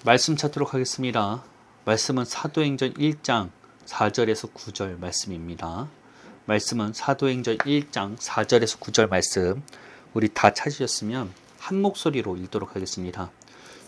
말씀 찾도록 하겠습니다. 말씀은 사도행전 1장 4절에서 9절 말씀입니다. 말씀은 사도행전 1장 4절에서 9절 말씀, 우리 다 찾으셨으면 한 목소리로 읽도록 하겠습니다.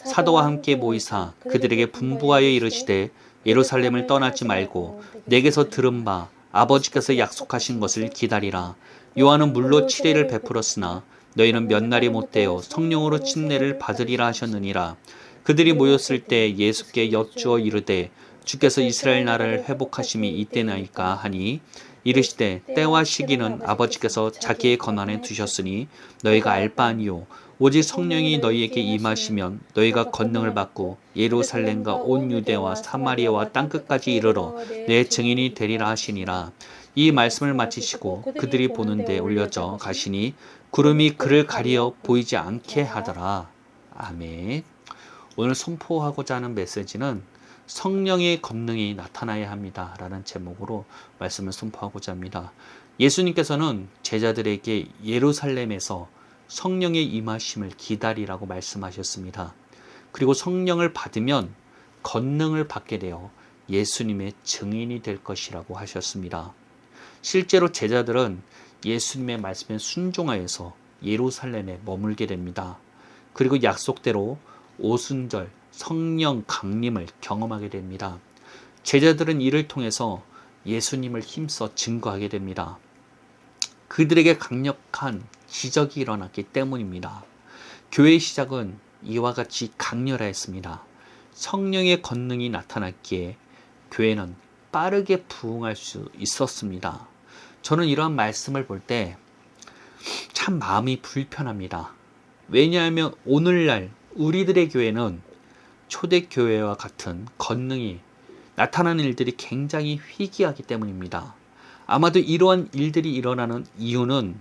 사도와 함께 모이사 그들에게 분부하여 이르시되 예루살렘을 떠나지 말고 내게서 들은 바 아버지께서 약속하신 것을 기다리라. 요한은 물로 치례를 베풀었으나 너희는 몇 날이 못되어 성령으로 침례를 받으리라 하셨느니라. 그들이 모였을 때 예수께 여쭈어 이르되 주께서 이스라엘 나라를 회복하심이 이때나이까 하니 이르시되 때와 시기는 아버지께서 자기의 권한에 두셨으니 너희가 알 바 아니요 오직 성령이 너희에게 임하시면 너희가 권능을 받고 예루살렘과 온 유대와 사마리아와 땅끝까지 이르러 내 증인이 되리라 하시니라. 이 말씀을 마치시고 그들이 보는데 올려져 가시니 구름이 그를 가리어 보이지 않게 하더라. 아멘. 오늘 선포하고자 하는 메시지는 성령의 권능이 나타나야 합니다 라는 제목으로 말씀을 선포하고자 합니다. 예수님께서는 제자들에게 예루살렘에서 성령의 임하심을 기다리라고 말씀하셨습니다. 그리고 성령을 받으면 권능을 받게 되어 예수님의 증인이 될 것이라고 하셨습니다. 실제로 제자들은 예수님의 말씀에 순종하여서 예루살렘에 머물게 됩니다. 그리고 약속대로 오순절 성령 강림을 경험하게 됩니다. 제자들은 이를 통해서 예수님을 힘써 증거하게 됩니다. 그들에게 강력한 기적이 일어났기 때문입니다. 교회의 시작은 이와 같이 강렬하였습니다. 성령의 권능이 나타났기에 교회는 빠르게 부흥할 수 있었습니다. 저는 이러한 말씀을 볼 때 참 마음이 불편합니다. 왜냐하면 오늘날 우리들의 교회는 초대교회와 같은 권능이 나타나는 일들이 굉장히 희귀하기 때문입니다. 아마도 이러한 일들이 일어나는 이유는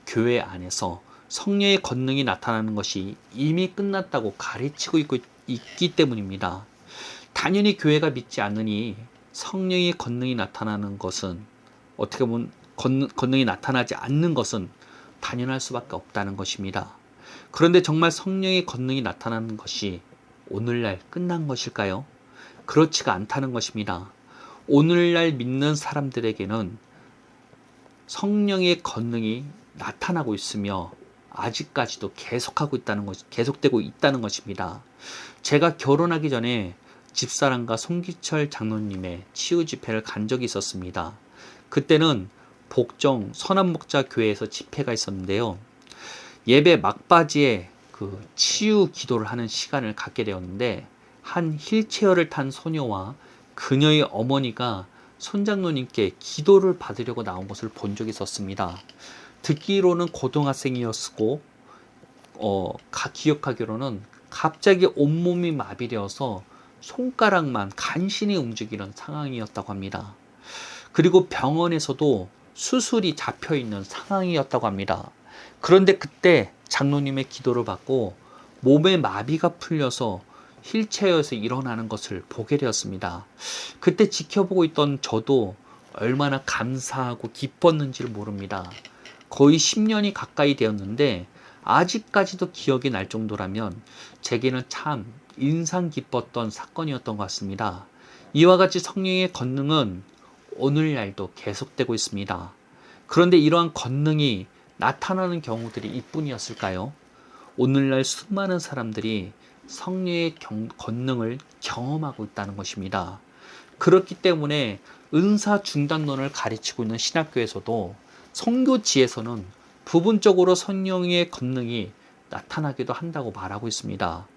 교회 안에서 성령의 권능이 나타나는 것이 이미 끝났다고 가르치고 있기 때문입니다. 당연히 교회가 믿지 않으니 성령의 권능이 나타나는 것은, 어떻게 보면 권능이 나타나지 않는 것은 당연할 수밖에 없다는 것입니다. 그런데 정말 성령의 권능이 나타나는 것이 오늘날 끝난 것일까요? 그렇지가 않다는 것입니다. 오늘날 믿는 사람들에게는 성령의 권능이 나타나고 있으며 아직까지도 계속되고 있다는 것입니다. 제가 결혼하기 전에 집사람과 송기철 장로님의 치유 집회를 간 적이 있었습니다. 그때는 복정 선한목자교회에서 집회가 있었는데요. 예배 막바지에 그 치유 기도를 하는 시간을 갖게 되었는데, 한 휠체어를 탄 소녀와 그녀의 어머니가 손장로님께 기도를 받으려고 나온 것을 본 적이 있었습니다. 듣기로는 고등학생이었고, 기억하기로는 갑자기 온몸이 마비되어서 손가락만 간신히 움직이는 상황이었다고 합니다. 그리고 병원에서도 수술이 잡혀있는 상황이었다고 합니다. 그런데 그때 장로님의 기도를 받고 몸의 마비가 풀려서 휠체어에서 일어나는 것을 보게 되었습니다. 그때 지켜보고 있던 저도 얼마나 감사하고 기뻤는지를 모릅니다. 거의 10년이 가까이 되었는데 아직까지도 기억이 날 정도라면 제게는 참 인상 깊었던 사건이었던 것 같습니다. 이와 같이 성령의 권능은 오늘날도 계속되고 있습니다. 그런데 이러한 권능이 나타나는 경우들이 이뿐이었을까요? 오늘날 수많은 사람들이 성령의 권능을 경험하고 있다는 것입니다. 그렇기 때문에 은사 중단론을 가르치고 있는 신학교에서도 선교지에서는 부분적으로 성령의 권능이 나타나기도 한다고 말하고 있습니다.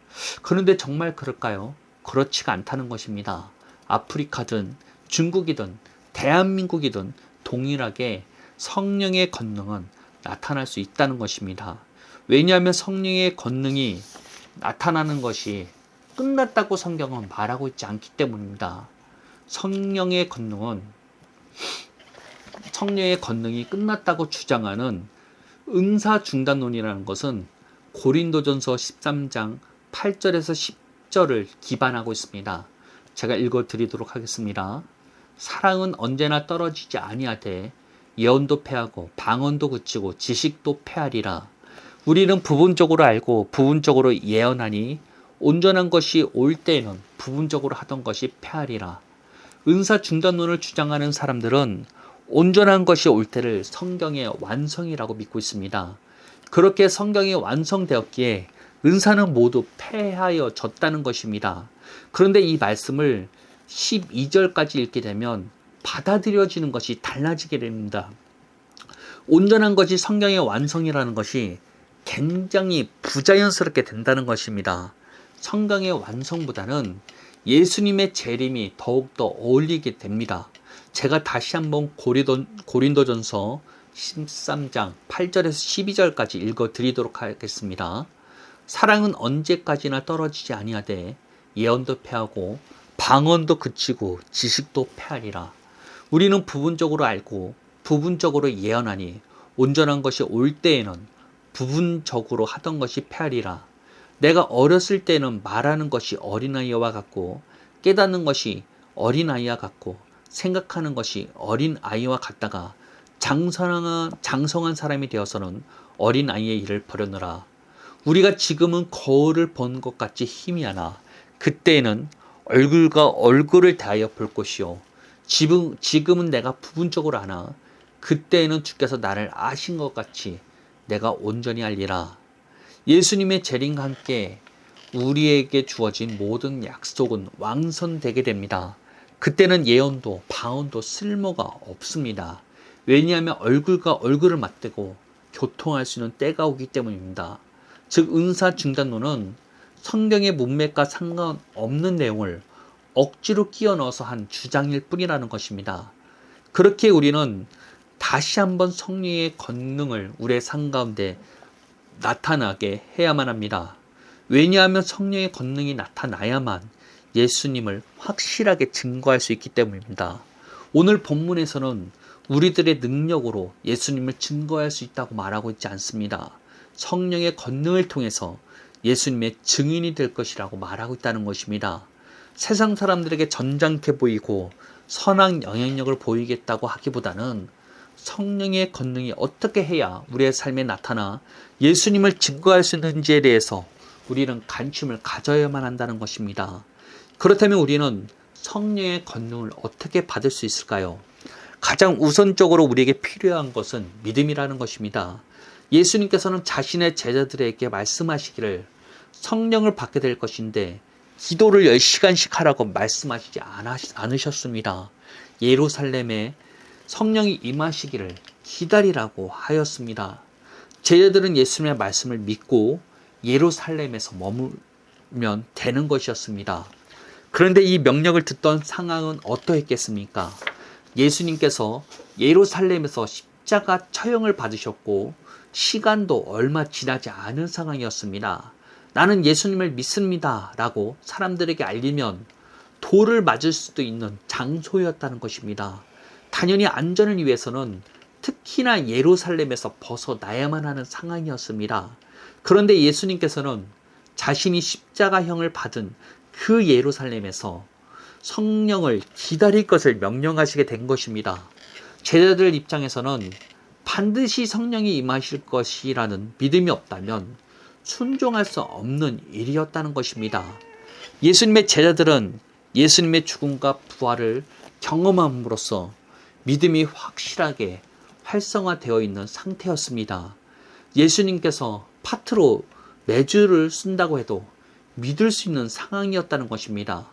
그런데 정말 그럴까요? 그렇지가 않다는 것입니다. 아프리카든 중국이든 대한민국이든 동일하게 성령의 권능은 나타날 수 있다는 것입니다. 왜냐하면 성령의 권능이 나타나는 것이 끝났다고 성경은 말하고 있지 않기 때문입니다. 성령의 권능이 끝났다고 주장하는 은사 중단론이라는 것은 고린도전서 13장 8절에서 10절을 기반하고 있습니다. 제가 읽어드리도록 하겠습니다. 사랑은 언제나 떨어지지 아니하되 예언도 패하고 방언도 그치고 지식도 패하리라. 우리는 부분적으로 알고 부분적으로 예언하니 온전한 것이 올 때에는 부분적으로 하던 것이 패하리라. 은사 중단론을 주장하는 사람들은 온전한 것이 올 때를 성경의 완성이라고 믿고 있습니다. 그렇게 성경이 완성되었기에 은사는 모두 패하여졌다는 것입니다. 그런데 이 말씀을 12절까지 읽게 되면 받아들여지는 것이 달라지게 됩니다. 온전한 것이 성경의 완성이라는 것이 굉장히 부자연스럽게 된다는 것입니다. 성경의 완성보다는 예수님의 재림이 더욱더 어울리게 됩니다. 제가 다시 한번 고린도전서 13장 8절에서 12절까지 읽어드리도록 하겠습니다. 사랑은 언제까지나 떨어지지 아니하되 예언도 패하고 방언도 그치고 지식도 패하리라. 우리는 부분적으로 알고 부분적으로 예언하니 온전한 것이 올 때에는 부분적으로 하던 것이 패하리라. 내가 어렸을 때는 말하는 것이 어린아이와 같고 깨닫는 것이 어린아이와 같고 생각하는 것이 어린아이와 같다가 장성한 사람이 되어서는 어린아이의 일을 버렸노라. 우리가 지금은 거울을 본 것 같이 희미하나 그때에는 얼굴과 얼굴을 대하여 볼 것이요 지금은 내가 부분적으로 아나 그때에는 주께서 나를 아신 것 같이 내가 온전히 알리라. 예수님의 재림과 함께 우리에게 주어진 모든 약속은 완성되게 됩니다. 그때는 예언도 방언도 쓸모가 없습니다. 왜냐하면 얼굴과 얼굴을 맞대고 교통할 수 있는 때가 오기 때문입니다. 즉 은사 중단론은 성경의 문맥과 상관없는 내용을 억지로 끼워 넣어서 한 주장일 뿐이라는 것입니다. 그렇게 우리는 다시 한번 성령의 권능을 우리의 삶 가운데 나타나게 해야만 합니다. 왜냐하면 성령의 권능이 나타나야만 예수님을 확실하게 증거할 수 있기 때문입니다. 오늘 본문에서는 우리들의 능력으로 예수님을 증거할 수 있다고 말하고 있지 않습니다. 성령의 권능을 통해서 예수님의 증인이 될 것이라고 말하고 있다는 것입니다. 세상 사람들에게 점잖게 보이고 선한 영향력을 보이겠다고 하기보다는 성령의 권능이 어떻게 해야 우리의 삶에 나타나 예수님을 증거할 수 있는지에 대해서 우리는 관심을 가져야만 한다는 것입니다. 그렇다면 우리는 성령의 권능을 어떻게 받을 수 있을까요? 가장 우선적으로 우리에게 필요한 것은 믿음이라는 것입니다. 예수님께서는 자신의 제자들에게 말씀하시기를 성령을 받게 될 것인데 기도를 10시간씩 하라고 말씀하시지 않으셨습니다. 예루살렘에 성령이 임하시기를 기다리라고 하였습니다. 제자들은 예수님의 말씀을 믿고 예루살렘에서 머물면 되는 것이었습니다. 그런데 이 명령을 듣던 상황은 어떠했겠습니까? 예수님께서 예루살렘에서 십자가 처형을 받으셨고 시간도 얼마 지나지 않은 상황이었습니다. 나는 예수님을 믿습니다 라고 사람들에게 알리면 돌을 맞을 수도 있는 장소였다는 것입니다. 당연히 안전을 위해서는 특히나 예루살렘에서 벗어나야만 하는 상황이었습니다. 그런데 예수님께서는 자신이 십자가형을 받은 그 예루살렘에서 성령을 기다릴 것을 명령하시게 된 것입니다. 제자들 입장에서는 반드시 성령이 임하실 것이라는 믿음이 없다면 순종할 수 없는 일이었다는 것입니다. 예수님의 제자들은 예수님의 죽음과 부활을 경험함으로써 믿음이 확실하게 활성화되어 있는 상태였습니다. 예수님께서 파트로 매주를 쓴다고 해도 믿을 수 있는 상황이었다는 것입니다.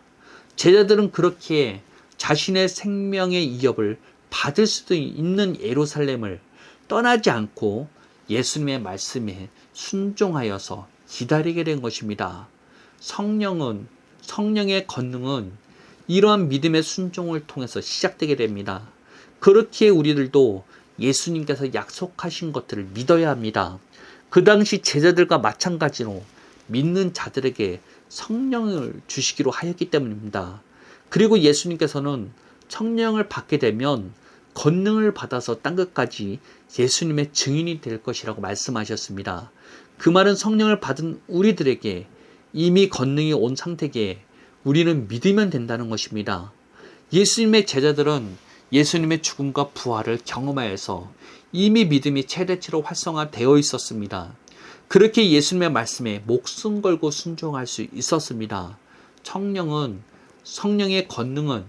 제자들은 그렇게 자신의 생명의 위협을 받을 수도 있는 예루살렘을 떠나지 않고 예수님의 말씀에 순종하여서 기다리게 된 것입니다. 성령의 권능은 이러한 믿음의 순종을 통해서 시작되게 됩니다. 그렇기에 우리들도 예수님께서 약속하신 것들을 믿어야 합니다. 그 당시 제자들과 마찬가지로 믿는 자들에게 성령을 주시기로 하였기 때문입니다. 그리고 예수님께서는 성령을 받게 되면 권능을 받아서 땅끝까지 예수님의 증인이 될 것이라고 말씀하셨습니다. 그 말은 성령을 받은 우리들에게 이미 권능이 온 상태기에 우리는 믿으면 된다는 것입니다. 예수님의 제자들은 예수님의 죽음과 부활을 경험하여서 이미 믿음이 최대치로 활성화되어 있었습니다. 그렇게 예수님의 말씀에 목숨 걸고 순종할 수 있었습니다. 성령의 권능은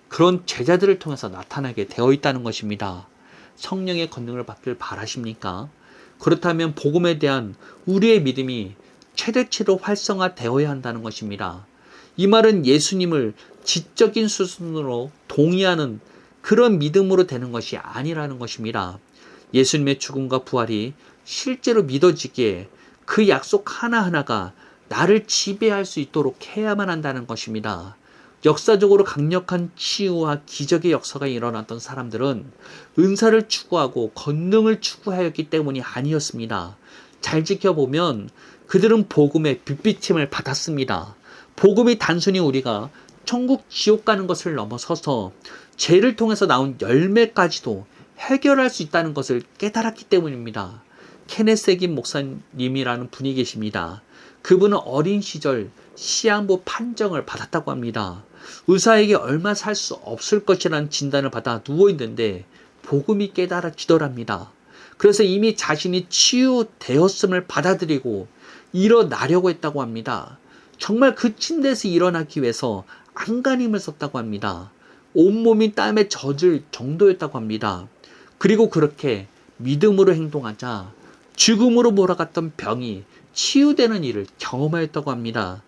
그런 제자들을 통해서 나타나게 되어 있다는 것입니다. 성령의 권능을 받길 바라십니까? 그렇다면 복음에 대한 우리의 믿음이 최대치로 활성화되어야 한다는 것입니다. 이 말은 예수님을 지적인 수준으로 동의하는 그런 믿음으로 되는 것이 아니라는 것입니다. 예수님의 죽음과 부활이 실제로 믿어지기에 그 약속 하나하나가 나를 지배할 수 있도록 해야만 한다는 것입니다. 역사적으로 강력한 치유와 기적의 역사가 일어났던 사람들은 은사를 추구하고 권능을 추구하였기 때문이 아니었습니다. 잘 지켜보면 그들은 복음의 빛비침을 받았습니다. 복음이 단순히 우리가 천국 지옥 가는 것을 넘어서서 죄를 통해서 나온 열매까지도 해결할 수 있다는 것을 깨달았기 때문입니다. 케네스 긴 목사님이라는 분이 계십니다. 그분은 어린 시절 시한부 판정을 받았다고 합니다. 의사에게 얼마 살 수 없을 것이라는 진단을 받아 누워있는데 복음이 깨달아지더랍니다. 그래서 이미 자신이 치유되었음을 받아들이고 일어나려고 했다고 합니다. 정말 그 침대에서 일어나기 위해서 안간힘을 썼다고 합니다. 온몸이 땀에 젖을 정도였다고 합니다. 그리고 그렇게 믿음으로 행동하자 죽음으로 몰아갔던 병이 치유되는 일을 경험하였다고 합니다.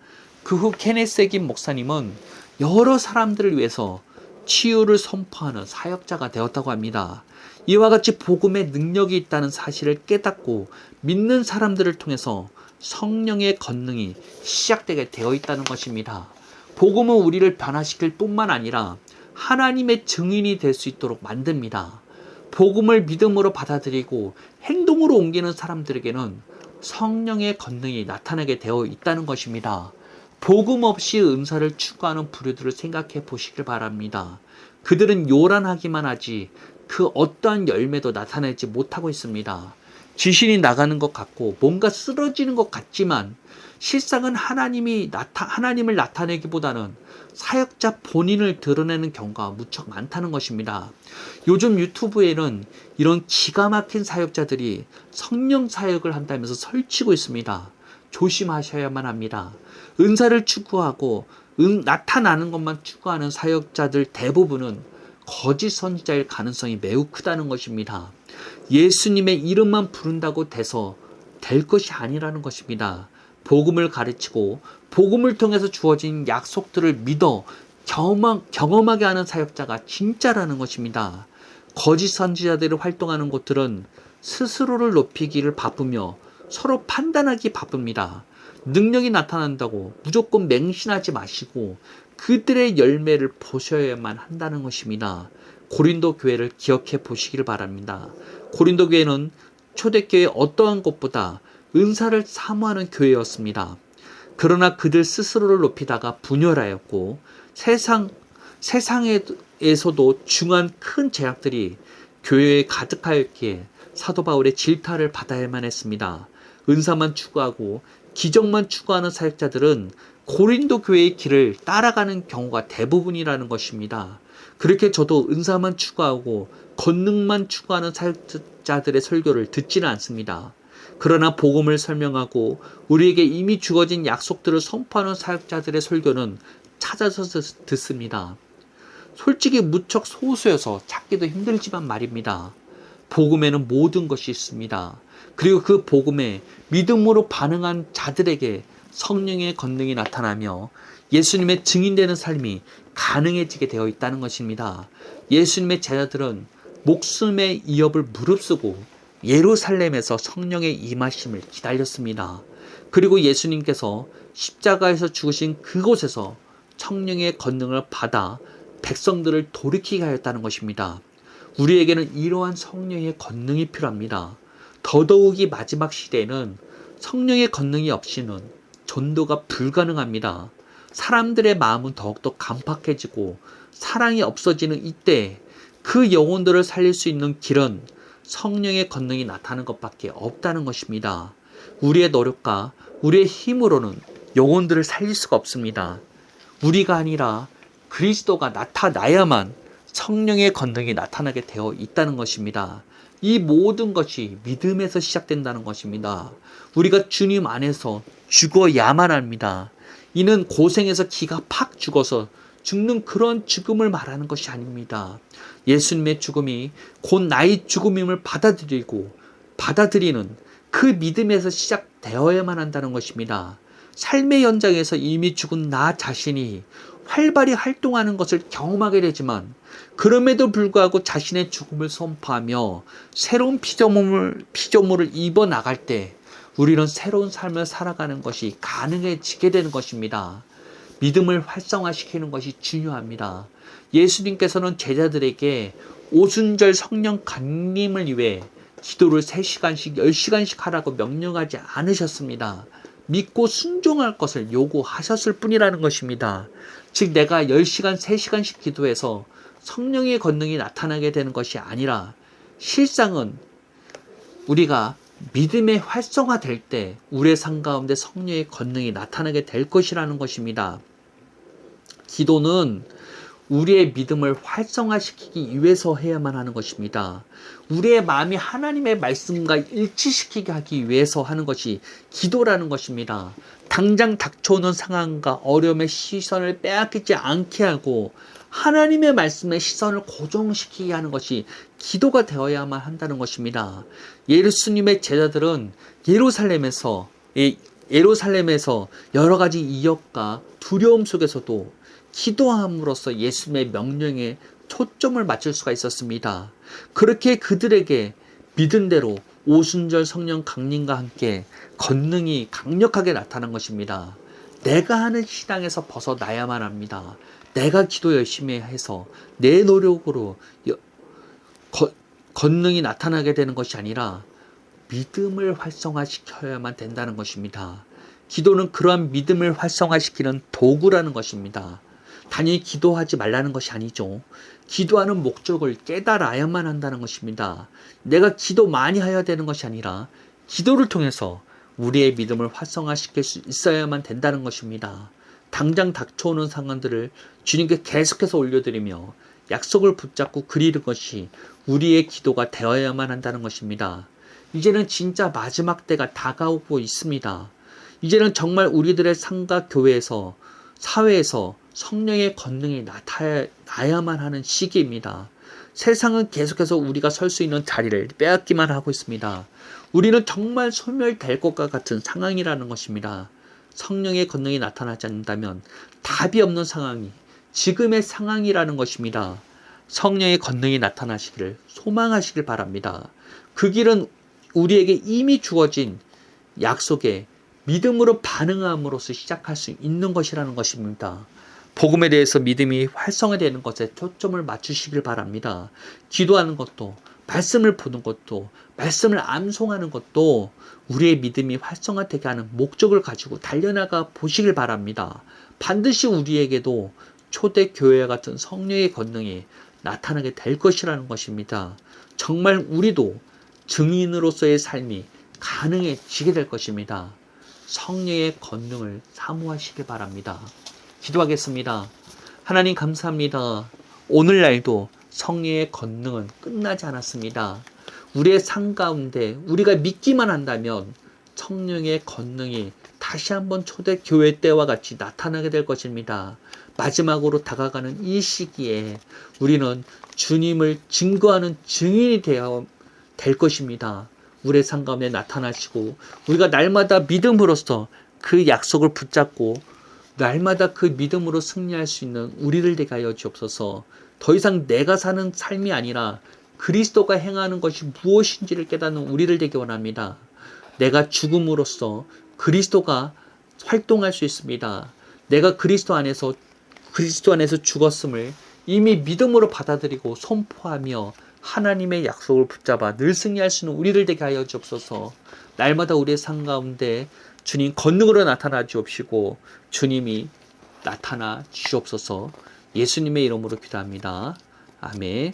그 후 케네스 긴 목사님은 여러 사람들을 위해서 치유를 선포하는 사역자가 되었다고 합니다. 이와 같이 복음의 능력이 있다는 사실을 깨닫고 믿는 사람들을 통해서 성령의 권능이 시작되게 되어 있다는 것입니다. 복음은 우리를 변화시킬 뿐만 아니라 하나님의 증인이 될 수 있도록 만듭니다. 복음을 믿음으로 받아들이고 행동으로 옮기는 사람들에게는 성령의 권능이 나타나게 되어 있다는 것입니다. 복음 없이 은사를 추구하는 부류들을 생각해 보시길 바랍니다. 그들은 요란하기만 하지 그 어떠한 열매도 나타내지 못하고 있습니다. 귀신이 나가는 것 같고 뭔가 쓰러지는 것 같지만 실상은 하나님을 나타내기보다는 사역자 본인을 드러내는 경우가 무척 많다는 것입니다. 요즘 유튜브에는 이런 기가 막힌 사역자들이 성령 사역을 한다면서 설치고 있습니다. 조심하셔야만 합니다. 은사를 추구하고 나타나는 것만 추구하는 사역자들 대부분은 거짓 선지자일 가능성이 매우 크다는 것입니다. 예수님의 이름만 부른다고 돼서 될 것이 아니라는 것입니다. 복음을 가르치고 복음을 통해서 주어진 약속들을 믿어 경험하게 하는 사역자가 진짜라는 것입니다. 거짓 선지자들이 활동하는 곳들은 스스로를 높이기를 바쁘며 서로 판단하기 바쁩니다. 능력이 나타난다고 무조건 맹신하지 마시고 그들의 열매를 보셔야만 한다는 것입니다. 고린도 교회를 기억해 보시길 바랍니다. 고린도 교회는 초대교회 어떠한 곳보다 은사를 사모하는 교회였습니다. 그러나 그들 스스로를 높이다가 분열하였고 세상에서도 중한 큰 제약들이 교회에 가득하였기에 사도 바울의 질타를 받아야만 했습니다. 은사만 추구하고 기적만 추구하는 사역자들은 고린도 교회의 길을 따라가는 경우가 대부분이라는 것입니다. 그렇게 저도 은사만 추구하고 권능만 추구하는 사역자들의 설교를 듣지는 않습니다. 그러나 복음을 설명하고 우리에게 이미 주어진 약속들을 선포하는 사역자들의 설교는 찾아서 듣습니다. 솔직히 무척 소수여서 찾기도 힘들지만 말입니다. 복음에는 모든 것이 있습니다. 그리고 그 복음에 믿음으로 반응한 자들에게 성령의 권능이 나타나며 예수님의 증인되는 삶이 가능해지게 되어 있다는 것입니다. 예수님의 제자들은 목숨의 위협을 무릅쓰고 예루살렘에서 성령의 임하심을 기다렸습니다. 그리고 예수님께서 십자가에서 죽으신 그곳에서 성령의 권능을 받아 백성들을 돌이키게 하였다는 것입니다. 우리에게는 이러한 성령의 권능이 필요합니다. 더더욱이 마지막 시대에는 성령의 권능이 없이는 전도가 불가능합니다. 사람들의 마음은 더욱더 간팍해지고 사랑이 없어지는 이때 그 영혼들을 살릴 수 있는 길은 성령의 권능이 나타나는 것밖에 없다는 것입니다. 우리의 노력과 우리의 힘으로는 영혼들을 살릴 수가 없습니다. 우리가 아니라 그리스도가 나타나야만 성령의 권능이 나타나게 되어 있다는 것입니다. 이 모든 것이 믿음에서 시작된다는 것입니다. 우리가 주님 안에서 죽어야만 합니다. 이는 고생해서 기가 팍 죽어서 죽는 그런 죽음을 말하는 것이 아닙니다. 예수님의 죽음이 곧 나의 죽음임을 받아들이는 그 믿음에서 시작되어야만 한다는 것입니다. 삶의 현장에서 이미 죽은 나 자신이 활발히 활동하는 것을 경험하게 되지만 그럼에도 불구하고 자신의 죽음을 선포하며 새로운 피조물을 입어 나갈 때 우리는 새로운 삶을 살아가는 것이 가능해지게 되는 것입니다. 믿음을 활성화시키는 것이 중요합니다. 예수님께서는 제자들에게 오순절 성령 강림을 위해 기도를 3시간씩 10시간씩 하라고 명령하지 않으셨습니다. 믿고 순종할 것을 요구하셨을 뿐이라는 것입니다. 즉 내가 10시간 3시간씩 기도해서 성령의 권능이 나타나게 되는 것이 아니라 실상은 우리가 믿음의 활성화될 때 우리의 삶 가운데 성령의 권능이 나타나게 될 것이라는 것입니다. 기도는 우리의 믿음을 활성화시키기 위해서 해야만 하는 것입니다. 우리의 마음이 하나님의 말씀과 일치시키게 하기 위해서 하는 것이 기도라는 것입니다. 당장 닥쳐오는 상황과 어려움의 시선을 빼앗기지 않게 하고 하나님의 말씀에 시선을 고정시키게 하는 것이 기도가 되어야만 한다는 것입니다. 예수님의 제자들은 예루살렘에서 여러 가지 이역과 두려움 속에서도 기도함으로써 예수님의 명령에 초점을 맞출 수가 있었습니다. 그렇게 그들에게 믿은 대로 오순절 성령 강림과 함께 권능이 강력하게 나타난 것입니다. 내가 하는 신앙에서 벗어나야만 합니다. 내가 기도 열심히 해서 내 노력으로 권능이 나타나게 되는 것이 아니라 믿음을 활성화시켜야만 된다는 것입니다. 기도는 그러한 믿음을 활성화시키는 도구라는 것입니다. 단순히 기도하지 말라는 것이 아니죠. 기도하는 목적을 깨달아야만 한다는 것입니다. 내가 기도 많이 해야 되는 것이 아니라 기도를 통해서 우리의 믿음을 활성화시킬 수 있어야만 된다는 것입니다. 당장 닥쳐오는 상황들을 주님께 계속해서 올려드리며 약속을 붙잡고 그리는 것이 우리의 기도가 되어야만 한다는 것입니다. 이제는 진짜 마지막 때가 다가오고 있습니다. 이제는 정말 우리들의 삶과 교회에서 사회에서 성령의 권능이 나타나야만 하는 시기입니다. 세상은 계속해서 우리가 설 수 있는 자리를 빼앗기만 하고 있습니다. 우리는 정말 소멸될 것과 같은 상황이라는 것입니다. 성령의 권능이 나타나지 않는다면 답이 없는 상황이 지금의 상황이라는 것입니다. 성령의 권능이 나타나시기를 소망하시길 바랍니다. 그 길은 우리에게 이미 주어진 약속에 믿음으로 반응함으로써 시작할 수 있는 것이라는 것입니다. 복음에 대해서 믿음이 활성화되는 것에 초점을 맞추시길 바랍니다. 기도하는 것도, 말씀을 보는 것도, 말씀을 암송하는 것도 우리의 믿음이 활성화되게 하는 목적을 가지고 달려나가 보시길 바랍니다. 반드시 우리에게도 초대교회와 같은 성령의 권능이 나타나게 될 것이라는 것입니다. 정말 우리도 증인으로서의 삶이 가능해지게 될 것입니다. 성령의 권능을 사모하시길 바랍니다. 기도하겠습니다. 하나님 감사합니다. 오늘날도 성령의 권능은 끝나지 않았습니다. 우리의 삶 가운데 우리가 믿기만 한다면 성령의 권능이 다시 한번 초대교회 때와 같이 나타나게 될 것입니다. 마지막으로 다가가는 이 시기에 우리는 주님을 증거하는 증인이 되어 될 것입니다. 우리의 삶 가운데 나타나시고 우리가 날마다 믿음으로써 그 약속을 붙잡고 날마다 그 믿음으로 승리할 수 있는 우리를 되게 하여 주옵소서. 더 이상 내가 사는 삶이 아니라 그리스도가 행하는 것이 무엇인지를 깨닫는 우리를 되게 원합니다. 내가 죽음으로써 그리스도가 활동할 수 있습니다. 내가 그리스도 안에서 죽었음을 이미 믿음으로 받아들이고 선포하며 하나님의 약속을 붙잡아 늘 승리할 수 있는 우리를 되게 하여 주옵소서. 날마다 우리의 삶 가운데 주님 권능으로 나타나 주옵시고 주님이 나타나 주옵소서. 예수님의 이름으로 기도합니다. 아멘.